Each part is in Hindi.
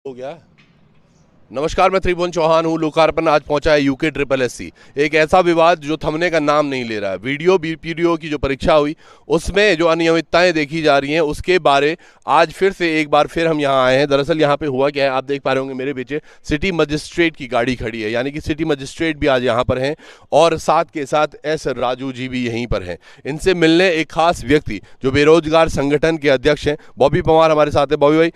हो गया। नमस्कार, मैं त्रिभुवन चौहान हूँ। लोकार्पण आज पहुंचा है यूके ट्रिपल एससी, एक ऐसा विवाद जो थमने का नाम नहीं ले रहा है। वीडियो बीपीडीओ की जो परीक्षा हुई उसमें जो अनियमितताएं देखी जा रही हैं उसके बारे आज फिर से एक बार फिर हम यहाँ आए हैं। दरअसल यहाँ पे हुआ क्या है, आप देख पा रहे होंगे मेरे पीछे सिटी मजिस्ट्रेट की गाड़ी खड़ी है, यानी कि सिटी मजिस्ट्रेट भी आज यहाँ पर हैं और साथ के साथ एस राजू जी भी यहीं पर हैं। इनसे मिलने एक खास व्यक्ति जो बेरोजगार संगठन के अध्यक्ष हैं बॉबी पवार हमारे साथ है। बॉबी भाई,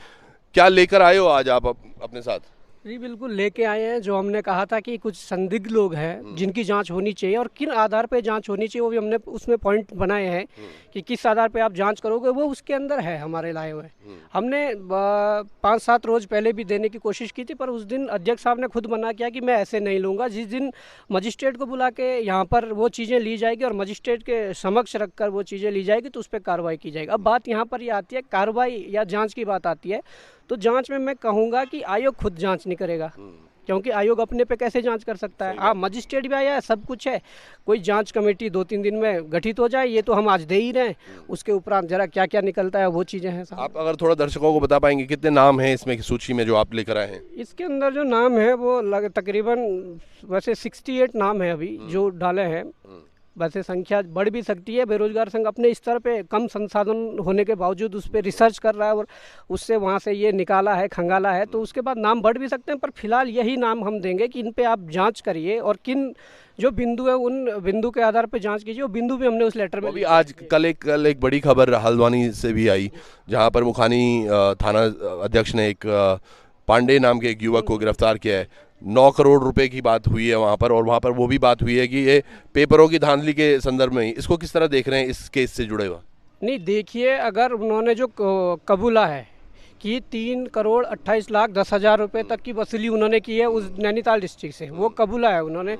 क्या लेकर आए हो आज आप अपने साथ? जी बिल्कुल लेके आए हैं। जो हमने कहा था कि कुछ संदिग्ध लोग हैं जिनकी जांच होनी चाहिए और किन आधार पे जांच होनी चाहिए, वो भी हमने उसमें पॉइंट बनाए हैं कि किस आधार पे आप जांच करोगे, वो उसके अंदर है हमारे लाए हुए। हमने 5-7 रोज पहले भी देने की कोशिश की थी, पर उस दिन अध्यक्ष साहब ने खुद मना किया कि मैं ऐसे नहीं लूँगा। जिस दिन मजिस्ट्रेट को बुला के यहाँ पर वो चीज़ें ली जाएगी और मजिस्ट्रेट के समक्ष रखकर वो चीज़ें ली जाएगी तो उस पर कार्रवाई की जाएगी। अब बात यहाँ पर ये आती है, कार्रवाई या जाँच की बात आती है, तो जांच में मैं कहूंगा कि आयोग खुद जांच नहीं करेगा, क्योंकि आयोग अपने पे कैसे जांच कर सकता है। हाँ, मजिस्ट्रेट भी आया है, सब कुछ है, कोई जांच कमेटी 2-3 दिन में गठित हो जाए, ये तो हम आज दे ही रहे हैं। उसके उपरांत जरा क्या क्या निकलता है वो चीज़ें हैं। आप अगर थोड़ा दर्शकों को बता पाएंगे कितने नाम हैं इसमें की सूची में जो आप लेकर आए हैं? इसके अंदर जो नाम है वो तकरीबन वैसे 68 नाम है अभी जो डाले हैं। वैसे संख्या बढ़ भी सकती है। बेरोजगार संघ अपने स्तर पे कम संसाधन होने के बावजूद उस पर रिसर्च कर रहा है और उससे वहाँ से ये निकाला है, खंगाला है, तो उसके बाद नाम बढ़ भी सकते हैं, पर फिलहाल यही नाम हम देंगे कि इन पे आप जांच करिए और किन जो बिंदु है उन बिंदु के आधार पर जांच कीजिए। वो बिंदु भी हमने उस लेटर में अभी आज कल एक बड़ी खबर हल्द्वानी से भी आई, जहां पर मुखानी थाना अध्यक्ष ने एक पांडे नाम के एक युवक को गिरफ्तार किया है। 9 करोड़ रुपए की बात हुई है वहां पर, और वहां पर वो भी बात हुई है कि ये पेपरों की धांधली के संदर्भ में ही। इसको किस तरह देख रहे हैं इस केस से जुड़े हुआ? नहीं, देखिए, अगर उन्होंने जो कबूला है कि 3,28,10,000 रुपये तक की वसूली उन्होंने की है उस नैनीताल डिस्ट्रिक्ट से, वो कबूला है उन्होंने,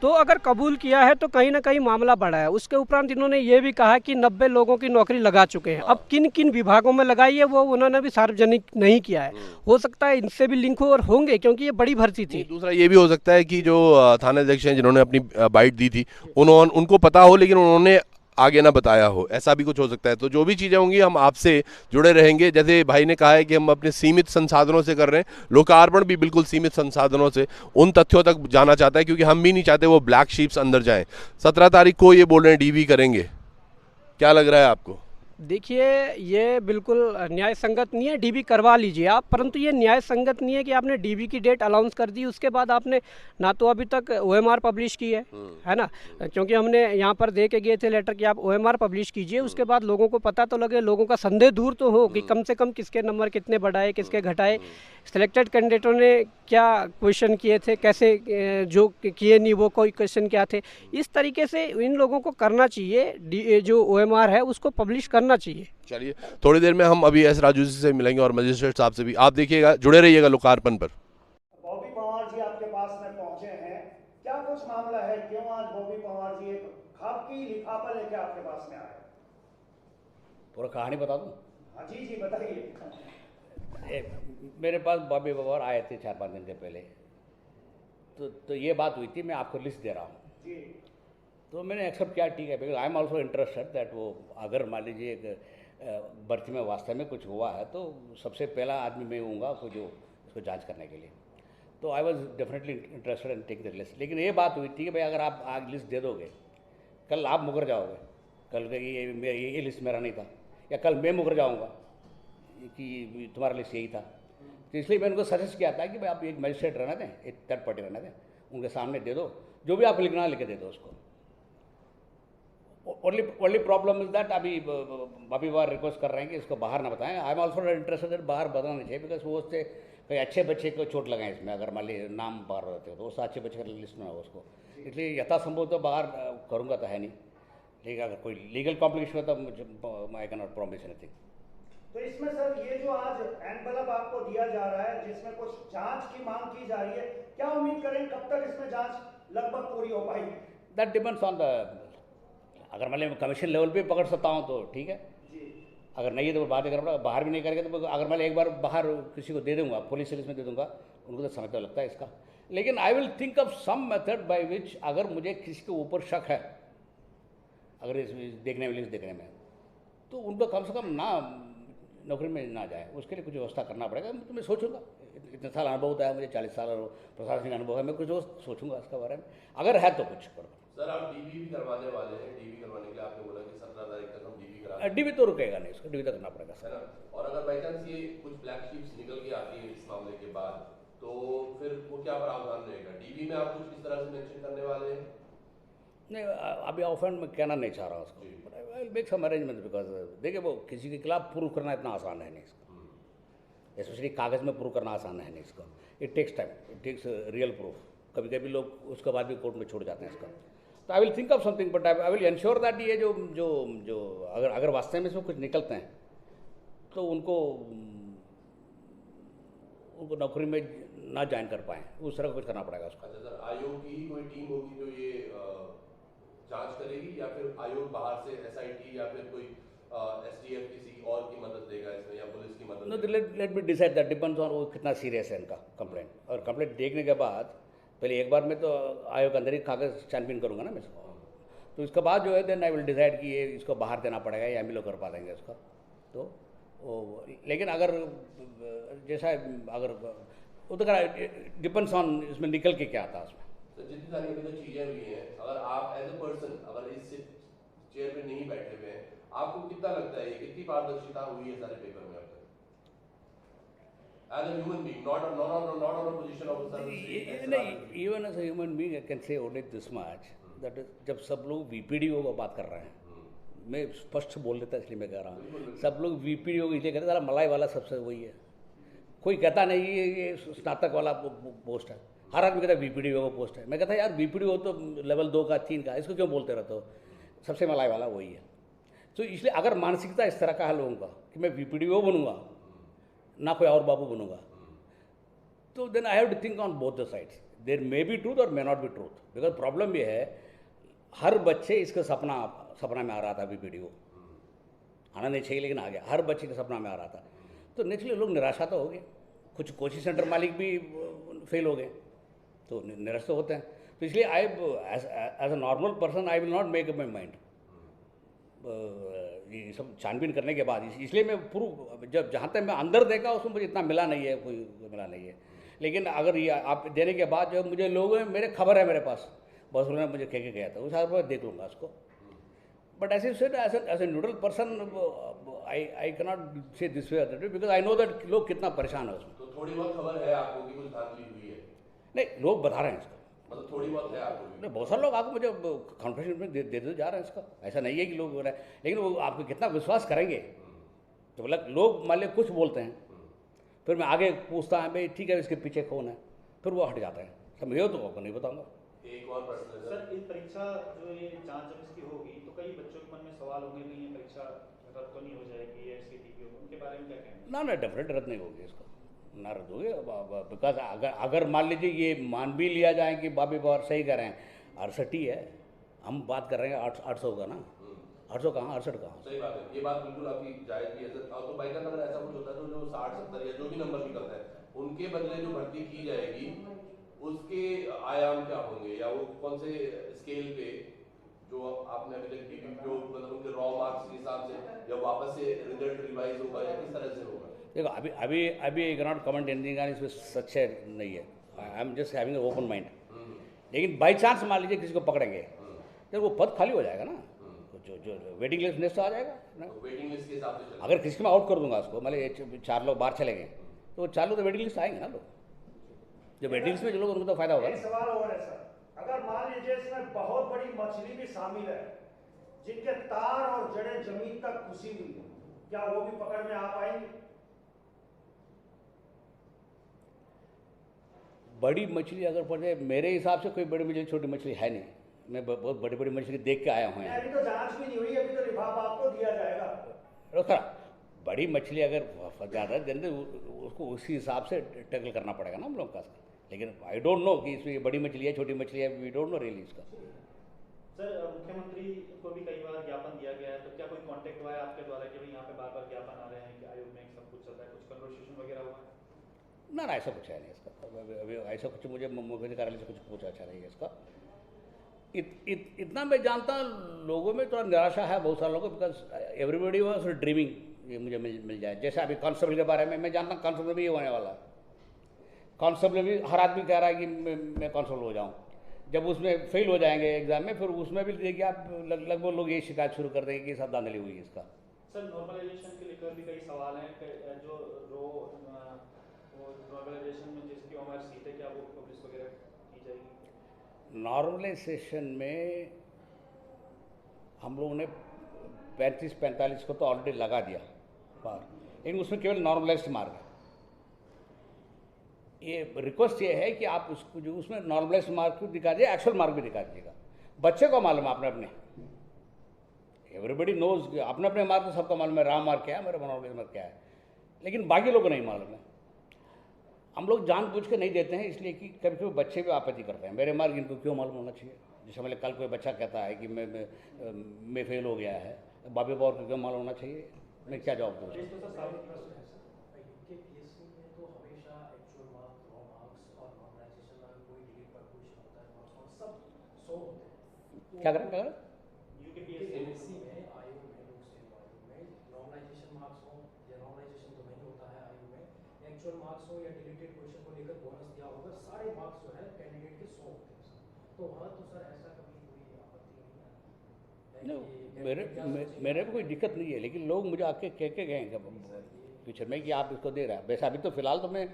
तो अगर कबूल किया है तो कहीं ना कहीं मामला बढ़ा है। उसके उपरांत इन्होंने ये भी कहा कि 90 लोगों की नौकरी लगा चुके हैं। अब किन किन विभागों में लगाई है वो उन्होंने भी सार्वजनिक नहीं किया है। हो सकता है इनसे भी लिंक हो और होंगे, क्योंकि ये बड़ी भर्ती थी। दूसरा ये भी हो सकता है कि जो थाना अध्यक्ष हैं जिन्होंने अपनी बाइट दी थी उनको पता हो लेकिन उन्होंने आगे ना बताया हो, ऐसा भी कुछ हो सकता है। तो जो भी चीज़ें होंगी हम आपसे जुड़े रहेंगे। जैसे भाई ने कहा है कि हम अपने सीमित संसाधनों से कर रहे हैं, लोकार्पण भी बिल्कुल सीमित संसाधनों से उन तथ्यों तक जाना चाहता है, क्योंकि हम भी नहीं चाहते वो ब्लैक शीप्स अंदर जाएं। 17 तारीख को ये बोल रहे हैं डीवी करेंगे, क्या लग रहा है आपको? देखिए, ये बिल्कुल न्याय संगत नहीं है। डीबी करवा लीजिए आप, परंतु ये न्याय संगत नहीं है कि आपने डीबी की डेट अनाउंस कर दी, उसके बाद आपने ना तो अभी तक ओएमआर पब्लिश की है ना, क्योंकि हमने यहाँ पर दे के गए थे लेटर कि आप ओएमआर पब्लिश कीजिए। उसके बाद लोगों को पता तो लगे, लोगों का संदेह दूर तो हो कि कम से कम किसके नंबर कितने बढ़ाए, किसके घटाए, सिलेक्टेड कैंडिडेटों ने क्या क्वेश्चन किए थे, कैसे जो किए नहीं वो कोई क्वेश्चन क्या थे। इस तरीके से इन लोगों को करना चाहिए, जो ओएमआर है उसको पब्लिश करना चाहिए। चलिए, थोड़ी देर में हम अभी एस राजू जी से मिलेंगे और मजिस्ट्रेट साहब से भी। आप देखिएगा, जुड़े रहिएगा लोकार्पण पर। बॉबी पवार जी आपके पास में पहुंचे हैं, क्या कुछ मामला है, क्यों आज बॉबी पवार जी एक खाकी लिफाफा लेके आपके पास में आए? पूरा कहानी बता दूं? हाँ जी जी बताइए। मेरे पास बॉबी पवार आए थे 4-5 दिन के पहले, तो ये बात हुई थी, मैं आपको लिस्ट दे रहा हूँ जी। तो मैंने एक्सेप्ट किया, ठीक है, because I am also interested that वो अगर मान लीजिए एक भर्ती में वास्तव में कुछ हुआ है तो सबसे पहला आदमी मैं हूँगा को जो इसको जांच करने के लिए। तो I was definitely interested in take the list. लेकिन ये बात हुई थी कि भाई अगर आप आज लिस्ट दे दोगे, कल आप मुकर जाओगे, कल ये लिस्ट मेरा नहीं था, या कल मैं मुकर जाऊँगा कि तुम्हारा लिस्ट यही था। तो इसलिए मैंने उनको सजेस्ट किया था कि भाई आप एक मजिस्ट्रेट रहना दें, एक थर्ड पार्टी रहना दें, उनके सामने दे दो, जो भी आप लिखना लिख दे दो उसको। ओनली प्रॉब्लम इज दैट अभी बॉबी पवार रिक्वेस्ट कर रहे हैं कि इसको बाहर ना बताएं। I am also interested that बाहर बताना नहीं चाहिए, बिकॉज वो उससे कोई अच्छे बच्चे को चोट लगाएं इसमें, अगर मान लीजिए नाम बाहर रहते हो तो उससे अच्छे बच्चे का लिस्ट में हो उसको। इसलिए यथासंभव तो बाहर करूँगा तो है नहीं, लेकिन अगर कोई लीगल कॉम्प्लिकेशन हो तो मुझे I can not promise anything. तो इसमें सर ये जो आज एनवलप आपको दिया जा रहा है जिसमें कुछ जांच की मांग की जा रही है, क्या उम्मीद करें कब तक इसमें जांच लगभग पूरी हो पाएगी? दैट डिपेंड्स ऑन द, अगर मान लीजिए कमीशन लेवल पे पकड़ सकता हूँ तो ठीक है, अगर नहीं है तो बात करना पड़ेगा। बाहर भी नहीं करेंगे तो अगर मैं एक बार बाहर किसी को दे दूंगा, पुलिस में दे दूंगा, उनको तो समय तो लगता है इसका। लेकिन I will think of some method by which, अगर मुझे किसी के ऊपर शक है, अगर इस देखने में लिस्ट देखने में, तो उनको कम से कम ना नौकरी में ना जाए, उसके लिए कुछ व्यवस्था करना पड़ेगा। तो मैं सोचूंगा। इतने साल अनुभव होता है मुझे, 40 साल प्रशासनिक अनुभव है, मैं कुछ और सोचूंगा इसके बारे में, अगर है तो कुछ करो। सर आप डीबी भी करवाने वाले हैं, डीबी करवाने के लिए आपने बोला कि 17 तारीख तक हम डीबी करा डीबी तो रुकेगा नहीं, इसको डीबी तो करना पड़ेगा है सर। ना। और अगर बाई चांस ये कुछ ब्लैक शीप्स निकल के आती है इस मामले के बाद, तो फिर वो क्या प्रावधान रहेगा? डीबी में आप कुछ इस तरह से मेंशन करने वाले हैं? नहीं, अभी ऑफेंड में कहना नहीं चाह रहा उसको, but I will make some arrangement, because देखिए वो किसी के खिलाफ प्रूव करना इतना आसान है नहीं इसका, स्पेशली कागज़ में प्रूव करना आसान है नहीं इसका। It takes time, it takes real proof. कभी कभी लोग उसके बाद भी कोर्ट में छोड़ जाते हैं इसका। तो आई will think of something, but I will ensure that ये जो जो जो अगर वास्तव में इसमें कुछ निकलते हैं तो उनको नौकरी में ना ज्वाइन कर पाएँ, उस तरह का कुछ करना पड़ेगा उसका। अच्छा सर, आयोग की ही कोई टीम होगी जो ये जांच करेगी, या फिर आयोग बाहर से एसआईटी या फिर कोई एसटीएफ किसी और की मदद देगा इसमें, या पुलिस की मदद? No, let me decide, that depends on वो कितना सीरियस है इनका कंप्लेंट। और कंप्लेंट देखने के बाद पहले एक बार मैं तो आयोग अंदर ही कागज छानबीन करूंगा ना मैं इसको, तो इसके बाद जो है देन आई विल डिसाइड कि ये इसको बाहर देना पड़ेगा या हम लोग कर पा देंगे इसका। तो वो, लेकिन अगर जैसा अगर वो तो डिपेंड्स ऑन इसमें निकल के क्या आता है उसमें। तो जितनी सारी अभी तक चीजें हुई हैं, अगर आप एज ए पर्सन अगर इस चेयर पे नहीं बैठे हुए हैं, आपको कितना लगता है ये कितनी पारदर्शिता हुई है सारे पेपर में अब तक? As a human being, not on a position of a service. Even as a human being, I can say only this much, that is, जब सब लोग वीपीडीओ को बात कर रहे हैं, मैं स्पष्ट बोल देता इसलिए मैं कह रहा हूँ, सब लोग वीपीडीओ को इसलिए कहते हैं सारा मलाई वाला सबसे वही है, कोई कहता नहीं ये स्नातक वाला पोस्ट है, हर आदमी कहता है वीपीडीओ का पोस्ट है। मैं कहता है यार वीपीडीओ तो लेवल 2 का 3 का, इसको क्यों बोलते रहते हो, सबसे मलाई वाला वही है। तो इसलिए अगर मानसिकता इस तरह का है लोगों का कि मैं वीपीडीओ बनूंगा ना कोई और बाबू बनूंगा, तो then I have to think on both the sides, there may be truth और may not be truth. Because problem ये है हर बच्चे इसका सपना में आ रहा था वीपीडीओ, आना नहीं चाहिए लेकिन आ गया, हर बच्चे के सपना में आ रहा था, तो नेचुरली लोग निराशा तो हो गए, कुछ कोचिंग सेंटर मालिक भी फेल हो गए, तो निराश तो होते हैं। तो इसलिए I as a normal person I will not make up my mind ये सब छानबीन करने के बाद, इसलिए मैं प्रूव जब जहाँ तक मैं अंदर देखा उसमें मुझे इतना मिला नहीं है, कोई मिला नहीं है। लेकिन अगर ये आप देने के बाद जो मुझे लोग हैं मेरे खबर है मेरे पास, बस उन्होंने मुझे कह के गया था, उस हिसाब से देख लूँगा उसको। But as as a neutral person I cannot say this way that way, because I know that लोग कितना परेशान है उसमें। तो थोड़ी बहुत खबर है आपको कि कुछ धांधली हुई है? नहीं, लोग बता रहे हैं इसको, मतलब थोड़ी बहुत है आपको भी? नहीं, बहुत सारे लोग आपको मुझे कॉन्फिडेंस में देते जा रहे हैं इसका, ऐसा नहीं है कि लोग हो रहे हैं, लेकिन वो आपको कितना विश्वास करेंगे। तो मतलब लोग मान लिया कुछ बोलते हैं, फिर मैं आगे पूछता है भाई ठीक है इसके पीछे कौन है, फिर वो हट जाते हैं, समझे हो तो आपको नहीं बताऊंगा। एक और प्रश्न है सर, इस परीक्षा जो ये जांच जब इसकी होगी तो कई बच्चों के मन में सवाल होंगे कि ये परीक्षा रद्द तो नहीं हो जाएगी या इसकी टीपी होगी, उनके बारे में क्या कहेंगे? ना डेफिनेट रद्द नहीं होगी इसका, ना रद्द होगी, बिकॉज अगर मान लीजिए ये मान भी लिया जाए कि बाबी बार सही कर रहे हैं, 68 है, हम बात कर रहे हैं 800 का ना, 800 कहाँ 68 कहाँ। सही बात है, ये बात बिल्कुल आपकी जायज भी है सर। तो बाई चांस अगर ऐसा कुछ होता है तो जो 60-70 या जो भी नंबर निकलता है उनके बदले जो भर्ती की जाएगी उसके आयाम क्या होंगे, या वो कौन से स्केल पे जो आपने अभी तक डीबी जो मतलब उनके रॉ मार्क्स के हिसाब से, या वापस से रिजल्ट रिवाइज होगा, या किस तरह से होगा? देखो अभी I can not comment anything on, इसमें सच है नहीं है, I am just having open mind. लेकिन बाई चांस मान लीजिए किसी को पकड़ेंगे तो वो पद खाली हो जाएगा ना, जो वेटिंग लिस्ट आ जाएगा ना, वेटिंग लिस्ट के हिसाब से अगर किसी में आउट कर दूंगा उसको, मान लीजिए 4 लोग बाहर चले गए तो 4 लोग तो वेटिंग लिस्ट आएंगे ना, लोग जो वेटिंग लिस्ट में जो लोग उनको तो फायदा होगा एक ना। सवाल और है सर, अगर मान लीजिए इसमें बहुत बड़ी मछली भी शामिल है जिनके तार और जड़ें जमीन तक घुसी हुई है, क्या वो भी पकड़ में आ पाएंगे? बड़ी मछली अगर पड़ जाए, मेरे हिसाब से कोई बड़ी मछली छोटी मछली है नहीं, मैं बहुत बड़ी बड़ी मछली देख के आया हूँ यहाँ। अभी तो जांच भी नहीं हुई, अभी तो लिफाफा आपको दिया जाएगा। रोका, बड़ी मछली अगर ज़्यादा है देन उसको उसी हिसाब से टैकल करना पड़ेगा ना हम लोग का। लेकिन आई डोंट नो कि इसमें बड़ी मछली है छोटी मछली है, वी डोंट नो रियली इसका। सर, मुख्यमंत्री को भी कई बार ज्ञापन दिया गया है, तो क्या कोई कांटेक्ट हुआ है आपके द्वारा कि भाई यहाँ पे बार बार ज्ञापन आ रहे हैं कि आयोग में सब कुछ चल रहा है, कुछ कन्वर्सेशन वगैरह हुआ है? ना ऐसा कुछ है नहीं इसका, अभी ऐसा कुछ मुझे मुख्यमंत्री कार्यालय से कुछ पूछा अच्छा नहीं है इसका। इतना मैं जानता हूँ लोगों में थोड़ा निराशा है बहुत सारे लोगों को, बिकॉज एवरीबडी वाज ड्रीमिंग ये मुझे मिल जाए। जैसे अभी कांस्टेबल के बारे में मैं जानता हूँ कांस्टेबल भी ये होने वाला है, कांस्टेबल भी, हर आदमी कह रहा है कि मैं कांस्टेबल हो जाऊँ। जब उसमें फेल हो जाएंगे एग्जाम में, फिर उसमें भी देखिए आप लगभग लोग ये शिकायत शुरू कर देंगे कि सब धांधली हुई है इसका। सर नॉर्मलाइजेशन के लेकर भी कई सवाल हैं जो नॉर्मलाइजेशन में जिसकी उम्र सीट है, क्या वो पब्लिश वगैरह की जाएगी? नॉर्मलाइजेशन में हम लोगों ने 35-45 को तो ऑलरेडी लगा दिया बार, लेकिन उसमें केवल नॉर्मलाइज्ड मार्क है। ये रिक्वेस्ट ये है कि आप उसको जो उसमें नॉर्मलाइज्ड मार्क दिखा दीजिए, एक्चुअल मार्क भी दिखा दीजिएगा। बच्चे को मालूम है अपने अपने, एवरीबडी नोज, अपने अपने मार्क तो सबको मालूम है, राम मार्क क्या है, मेरा नॉर्मलाइज्ड मार्क क्या है, लेकिन बाकी लोगों को नहीं मालूम है। हम लोग जानबूझ के नहीं देते हैं, इसलिए कि कभी कभी बच्चे भी आपत्ति करते हैं, मेरे मार्क इनको क्यों मालूम होना चाहिए। जैसे मतलब कल कोई बच्चा कहता है कि मैं फेल हो गया है, बाबी बाबा को क्यों मालूम होना चाहिए, मैं क्या जवाब दूँ? क्या करें यूकेपीएससी में आयोग में लोक सेवा आयोग में नॉर्मलाइजेशन मार्क्स हो या नॉर्मलाइजेशन तो नहीं होता है आयोग में, एक्चुअल मार्क्स हो या डिलीटेड क्वेश्चन को लेकर बोनस दिया होगा, सारे मार्क्स जो है कैंडिडेट के 100 होते हैं सर। तो वहाँ तो सर ऐसा कभी कोई आपत्ति नहीं है? मेरे को कोई दिक्कत नहीं है, लेकिन लोग मुझे आके कह के गए फ्यूचर में कि आप इसको दे रहे हैं। वैसे अभी तो फिलहाल तो मैं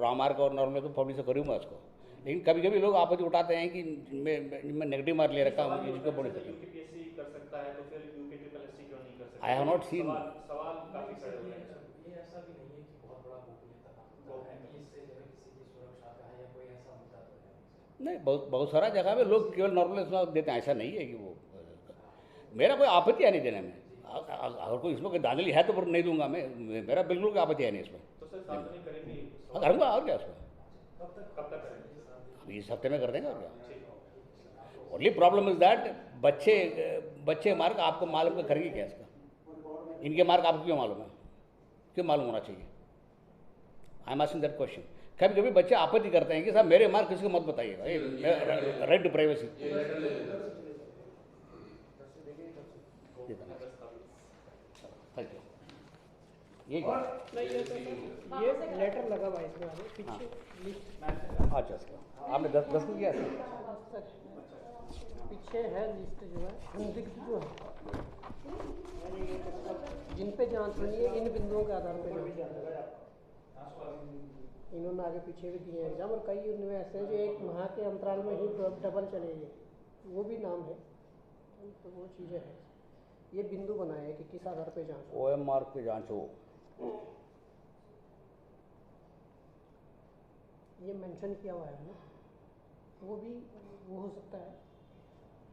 राम मार्क और नॉर्मल तो पब्लिश करूँगा उसको, लेकिन कभी कभी लोग आपत्ति उठाते हैं कि मैं नेगेटिव मार्क ले रखा हूँ, इसको बोल सकते हैं। यूपीएससी कर सकता है तो फिर यूकेपीएससी क्यों नहीं कर सकता? I have not seen. सवाल काफी सारे हो रहे हैं। ये ऐसा भी नहीं है कि बहुत बड़ा गोपनीयता का मुद्दा है कि इससे जो है किसी की सुरक्षा का है या कोई ऐसा मुद्दा तो है नहीं, बहुत सारा जगह में लोग केवल नॉर्मल देते हैं, ऐसा नहीं है कि वो, मेरा कोई आपत्ति है नहीं देने में। अगर कोई इसमें कोई धांधली है तो नहीं दूंगा मैं, मेरा बिल्कुल कोई आपत्ति है नहीं इसमें। तो सर सार्वजनिक करेंगे? करूँगा, और क्या उसमें, कब तक करेंगे? अभी इस हफ्ते में कर देंगे, और क्या। ओनली प्रॉब्लम इज दैट बच्चे मार्क आपको मालूम का करेंगे क्या इसका, इनके मार्क आपको क्यों मालूम है, क्यों मालूम होना चाहिए? I am asking that question. कभी कभी बच्चे आपत्ति करते हैं कि साहब मेरे मार्क किसी को मत बताइएगा, राइट टू प्राइवेसी। ये लेटर लगा हुआ है इसमें आगे पीछे लिस्ट। अच्छा, आपने 10 को किया है? पीछे है लिस्ट जो है संदिग्ध जो है जिन पे जांच होनी है, इन बिंदुओं के आधार पर इन्होंने आगे पीछे भी दिए एग्जाम, और कई उनमें ऐसे हैं जो एक माह के अंतराल में ही डबल चलेंगे, वो भी नाम है। तो वो चीज़ें हैं, ये बिंदु बनाए हैं कि किस आधार पे जांच हो। OMR की जांच हो, ये मेंशन किया हुआ है ना, वो भी वो हो सकता है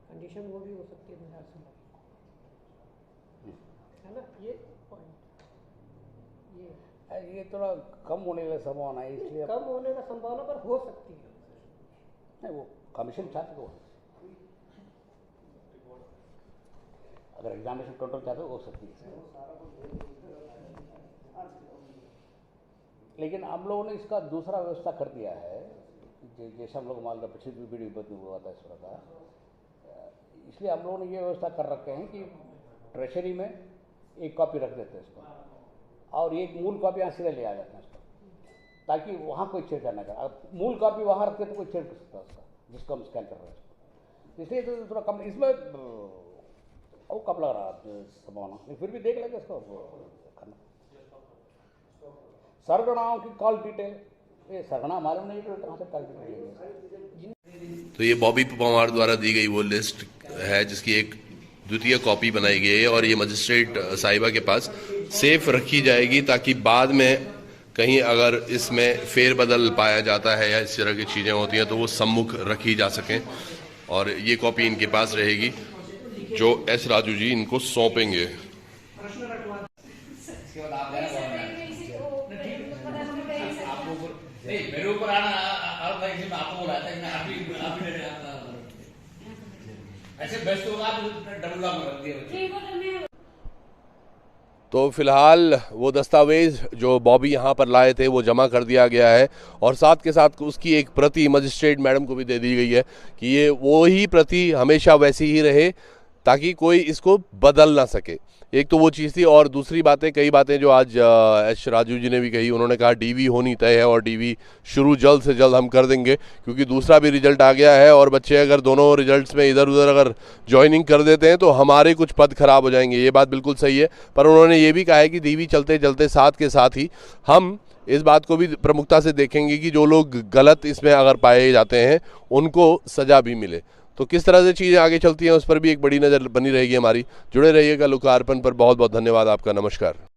कंडीशन, वो भी हो सकती है मेरे से, है ना। ये पॉइंट ये थोड़ा कम होने का संभावना है, इसलिए कम होने का संभावना पर हो सकती है। नहीं, वो कमीशन चाहते हो, अगर एग्जामिनेशन कंट्रोल चाहते हो सकती है, लेकिन हम लोगों ने इसका दूसरा व्यवस्था कर दिया है। जैसे हम लोग मान लो पिछली वीडियो में हुआ था इस तरह का, इसलिए हम लोगों ने ये व्यवस्था कर रखे हैं कि ट्रेजरी में एक कॉपी रख देते हैं इसको, और एक मूल कॉपी यहाँ सीधे ले आ जाते हैं इसको, ताकि वहाँ कोई छेड़छाड़ न करे। अगर मूल कॉपी वहाँ रखते तो कोई छेड़ कर सकता है उसका, जिसको हम स्कैन कर रहे हैं। इसलिए तो थोड़ा कम इसमें और कब लग रहा है संभावना, फिर भी देख लेंगे इसको करना। सरगनाओं की कॉल डिटेल, ये सरगना मालूम नहीं तो कहाँ से कॉल डिटेल। तो ये बॉबी पवार द्वारा दी गई वो लिस्ट है जिसकी एक द्वितीय कॉपी बनाई गई है, और ये मजिस्ट्रेट साहिबा के पास सेफ रखी जाएगी, ताकि बाद में कहीं अगर इसमें फेरबदल पाया जाता है या इस तरह की चीज़ें होती हैं तो वो सम्मुख रखी जा सकें। और ये कॉपी इनके पास रहेगी जो एस राजू जी इनको सौंपेंगे। मेरे ऊपर आना आपको बोला था कि मैं अभी ऐसे बेस्ट होगा, डबल रख दिया। तो फिलहाल वो दस्तावेज जो बॉबी यहाँ पर लाए थे वो जमा कर दिया गया है, और साथ के साथ उसकी एक प्रति मजिस्ट्रेट मैडम को भी दे दी गई है कि ये वो ही प्रति हमेशा वैसी ही रहे, ताकि कोई इसको बदल ना सके। एक तो वो चीज़ थी, और दूसरी बातें, कई बातें जो आज एच राजू जी ने भी कही। उन्होंने कहा डीवी होनी तय है और डीवी शुरू जल्द से जल्द हम कर देंगे, क्योंकि दूसरा भी रिजल्ट आ गया है और बच्चे अगर दोनों रिजल्ट्स में इधर उधर अगर ज्वाइनिंग कर देते हैं तो हमारे कुछ पद खराब हो जाएंगे। ये बात बिल्कुल सही है, पर उन्होंने ये भी कहा है कि डीवी चलते चलते साथ के साथ ही हम इस बात को भी प्रमुखता से देखेंगे कि जो लोग गलत इसमें अगर पाए जाते हैं उनको सज़ा भी मिले। तो किस तरह से चीज़ें आगे चलती हैं उस पर भी एक बड़ी नज़र बनी रहेगी हमारी। जुड़े रहिएगा लोकार्पण पर। बहुत बहुत धन्यवाद आपका। नमस्कार।